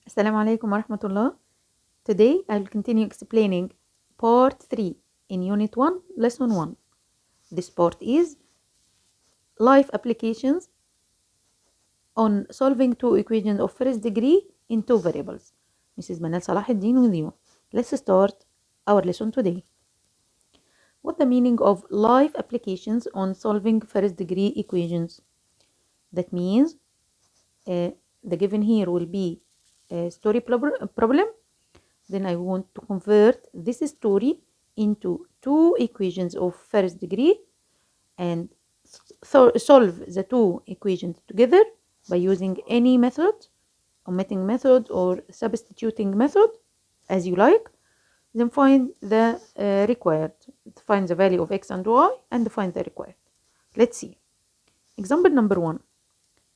Assalamu alaikum wa rahmatullah. Today I will continue explaining part 3 in Unit 1, Lesson 1. This part is life applications on solving two equations of first degree in two variables. Mrs. Manal Salahuddin with you. Let's start our lesson today. What's the meaning of life applications on solving first degree equations? That means the given here will be a story problem. Then I want to convert this story into two equations of first degree and solve the two equations together by using any method, omitting method or substituting method as you like. Then find the required, find the value of x and y and find the required. Let's see. Example number 1.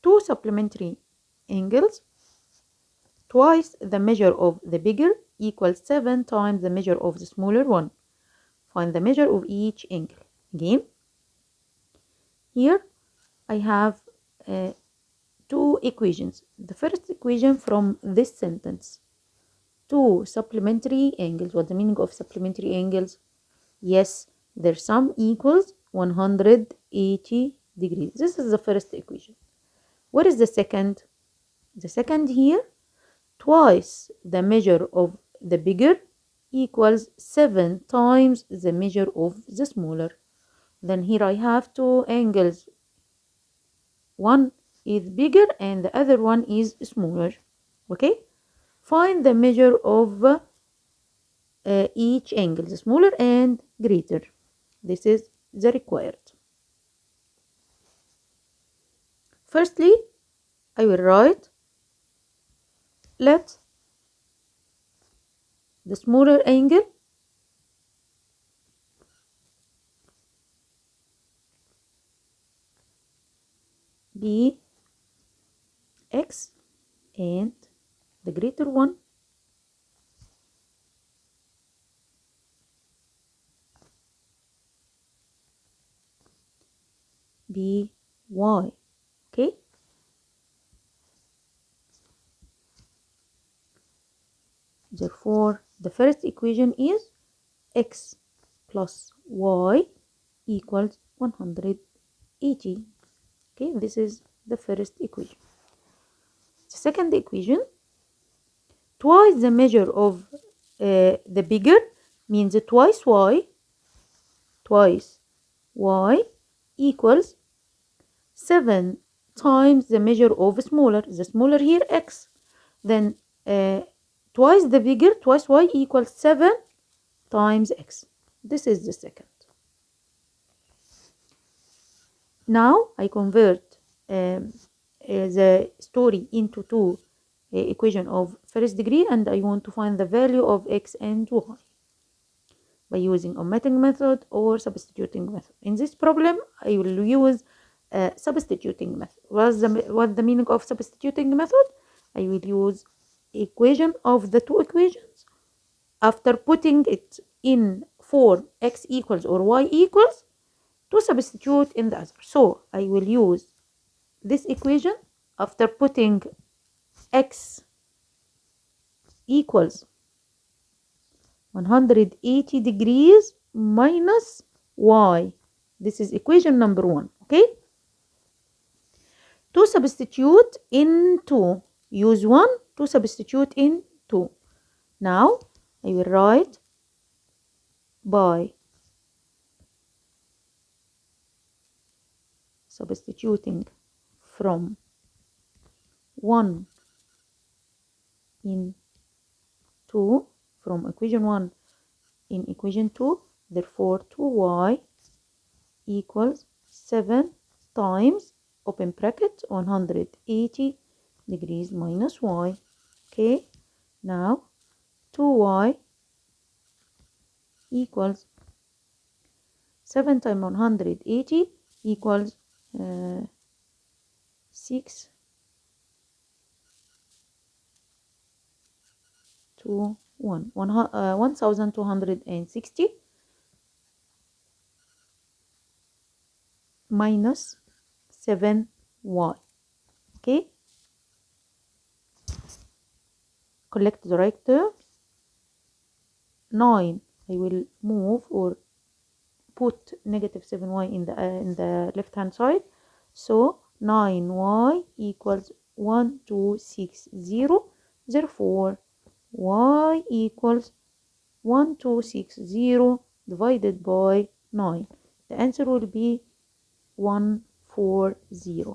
Two supplementary angles twice the measure of the bigger equals 7 times the measure of the smaller one. Find the measure of each angle. Again, here I have two equations. The first equation from this sentence. Two supplementary angles. What's the meaning of supplementary angles? Yes, their sum equals 180 degrees. This is the first equation. What is the second? The second here, twice the measure of the bigger equals 7 times the measure of the smaller. Then here I have two angles. One is bigger and the other one is smaller. Okay? Find the measure of each angle, the smaller and greater. This is the required. Firstly, I will write, let the smaller angle be x and the greater one be y. Okay? Therefore, the first equation is x plus y equals 180. Okay, this is the first equation. The second equation, twice the measure of the bigger means twice y equals 7 times the measure of smaller. The smaller here x. Then twice the bigger, twice y equals 7 times x. This is the second. Now I convert the story into two equation of first degree, and I want to find the value of x and y by using omitting method or substituting method. In this problem, I will use substituting method. What's the meaning of substituting method? I will use equation of the two equations. After putting it in form x equals or y equals, to substitute in the other. So I will use this equation after putting x equals 180 degrees minus y. This is equation number 1. Okay? To substitute in 2, use 1 to substitute in 2. Now I will write by substituting from 1 in 2, from equation 1 in equation 2, therefore 2y equals 7 times, open bracket, 180 degrees minus y. Okay, now 2y equals 7 times 180 equals 6 to 1260 minus 7y. Okay, collect the right terms. 9, I will move or put negative 7y in the left hand side. So 9y equals 1260. Therefore, y equals 1260 divided by 9. The answer will be 140.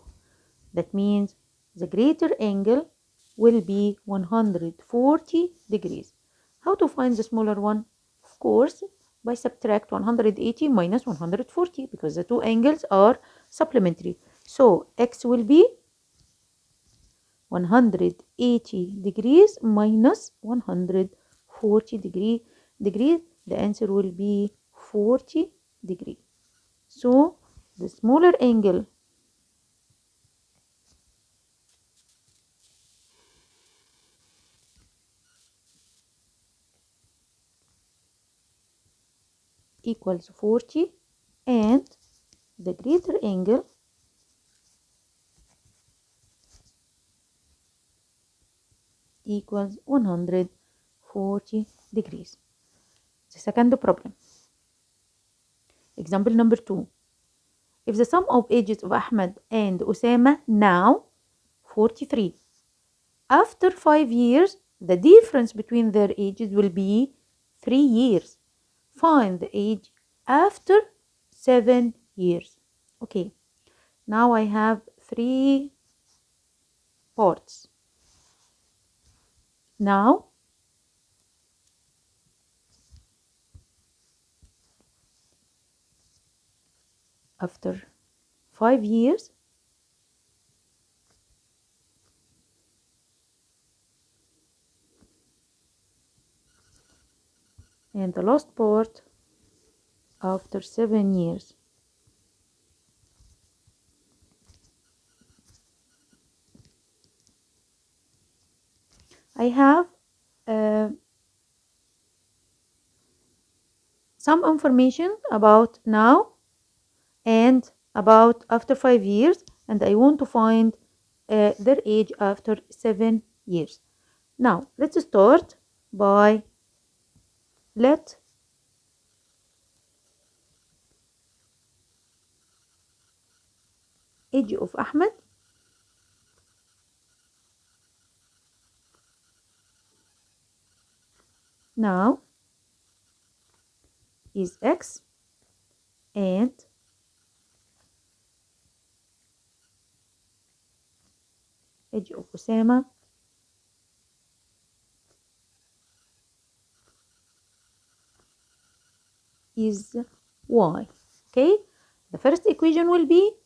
That means the greater angle will be 140 degrees. How to find the smaller one? Of course, by subtract 180 minus 140, because the two angles are supplementary. So x will be 180 degrees minus 140 degrees. The answer will be 40 degrees. So the smaller angle equals 40 and the greater angle equals 140 degrees. The second problem. Example number 2. If the sum of ages of Ahmed and Osama now 43. After 5 years, the difference between their ages will be 3 years. Find the age after 7 years. Okay, now I have 3 parts. Now, after 5 years, and the last part after 7 years. I have some information about now and about after 5 years, and I want to find their age after 7 years. Now, let's start by let age of Ahmed now is X and age of Osama is Y. Okay, the first equation will be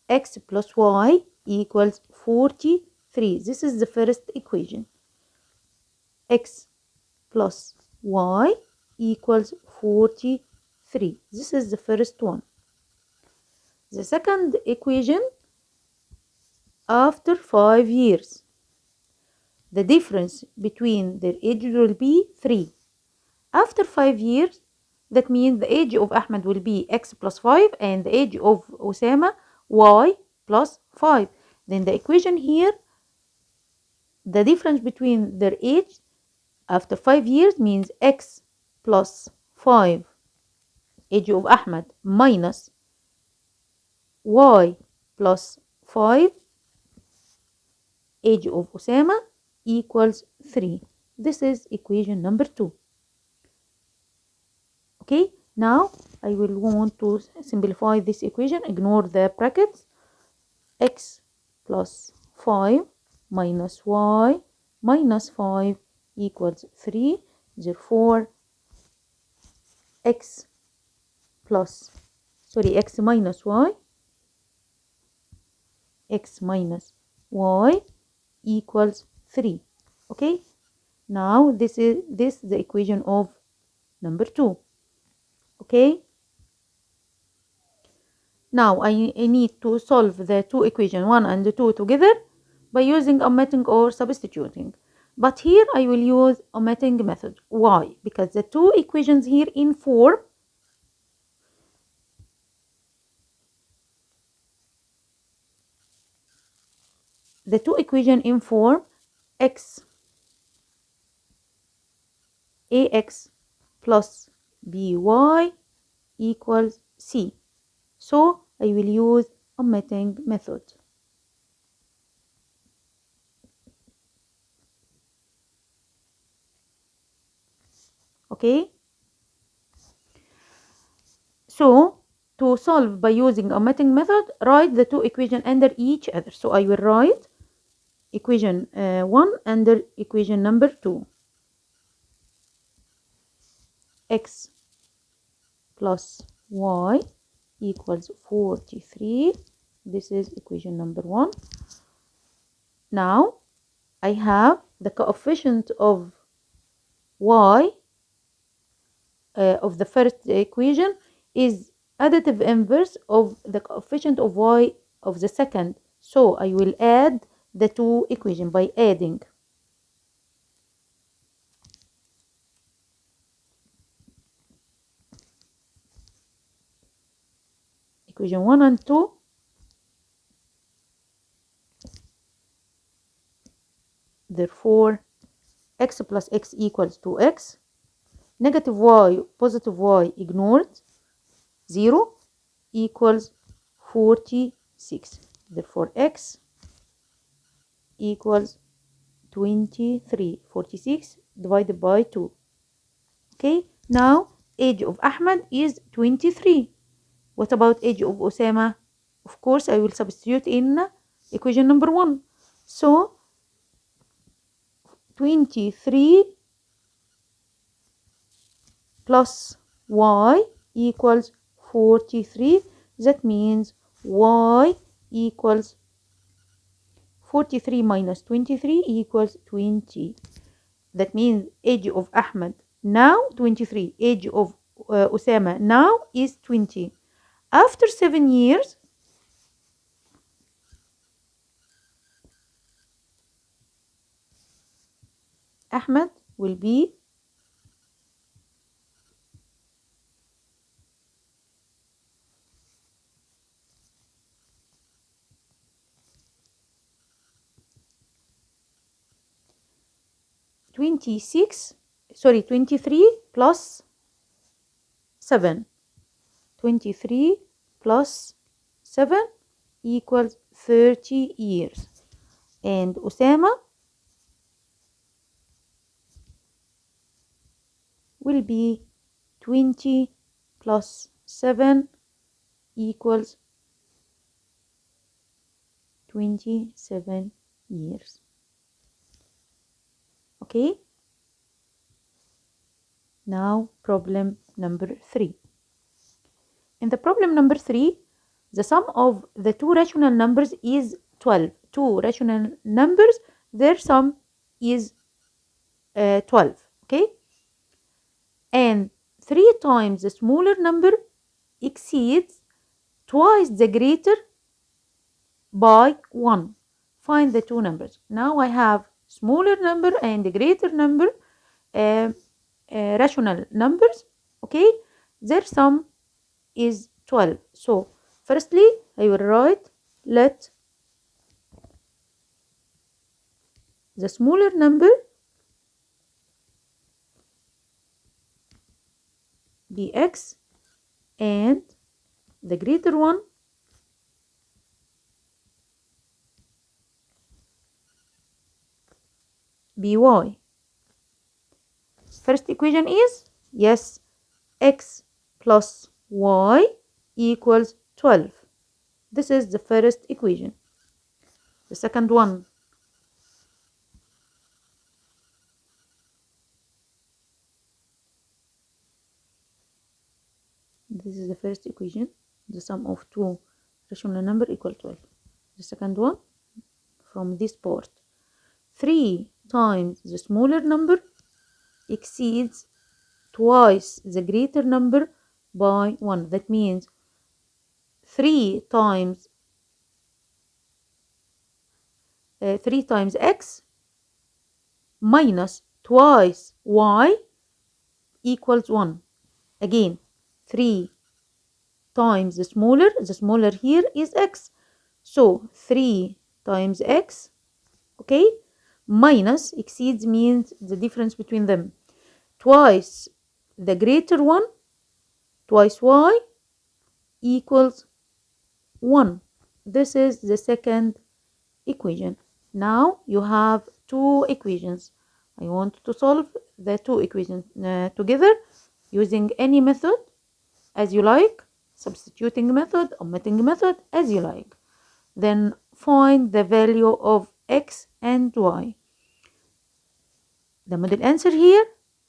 X plus Y equals 43. This is the first equation. X plus Y equals 43. This is the first one. The second equation, after 5 years, the difference between their ages will be 3. After 5 years, that means the age of Ahmed will be X plus 5 and the age of Osama Y plus 5. Then the equation here, the difference between their age after 5 years means X plus 5 age of Ahmed minus Y plus 5 age of Osama equals 3. This is equation number 2. Okay, now I will want to simplify this equation. Ignore the brackets. X plus 5 minus Y minus 5 equals 3. Therefore, X minus Y equals 3. Okay, now this is the equation of number 2. Okay, now I need to solve the two equations 1 and 2 together by using omitting or substituting. But here I will use omitting method. Why? Because the two equations here in form X ax plus by equals c. So I will use omitting method. Okay? So to solve by using omitting method, write the two equations under each other. So I will write equation 1 under equation number 2. X plus y equals 43. This is equation number 1. Now I have the coefficient of y of the first equation is additive inverse of the coefficient of y of the second. So I will add the two equations by adding equation 1 and 2. Therefore, x plus x equals 2x. Negative y, positive y ignored. 0 equals 46. Therefore, x equals 23. 46 divided by 2. Okay, now age of Ahmed is 23. What about age of Osama? Of course, I will substitute in equation number 1. So, 23 plus y equals 43. That means y equals 43 minus 23 equals 20. That means age of Ahmed now 23. Age of Osama now is 20. After 7 years, Ahmed will be 23 plus 7. 23 plus 7 equals 30 years. And Osama will be 20 plus 7 equals 27 years. Okay? Now problem number 3. In the problem number 3, the sum of the two rational numbers is 12. Two rational numbers, their sum is 12. Okay? And 3 times the smaller number exceeds twice the greater by 1. Find the two numbers. Now I have smaller number and greater number rational numbers. Okay? Their sum is 12. So firstly I will write let the smaller number be x and the greater one be y. First equation is, yes, x plus y equals 12. This is the first equation. The second one, this is the first equation. The sum of two rational number equal 12. The second one, from this part, 3 times the smaller number exceeds twice the greater number by 1. That means 3 times x minus twice y equals 1. Again, 3 times the smaller here is x. So 3 times x, okay, minus exceeds means the difference between them. twice the greater one, twice y equals 1. This is the second equation. Now you have two equations. I want to solve the two equations together using any method as you like, substituting method, omitting method, as you like. Then find the value of x and y. The model answer here,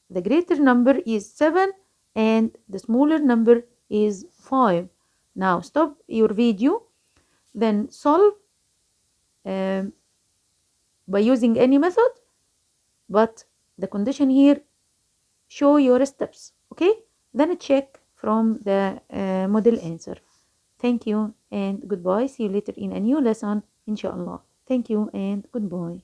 the greater number is 7 and the smaller number is 5. Now stop your video, then solve by using any method, but the condition here, show your steps, okay? Then check from the model answer. Thank you and goodbye. See you later in a new lesson, inshallah. Thank you and goodbye.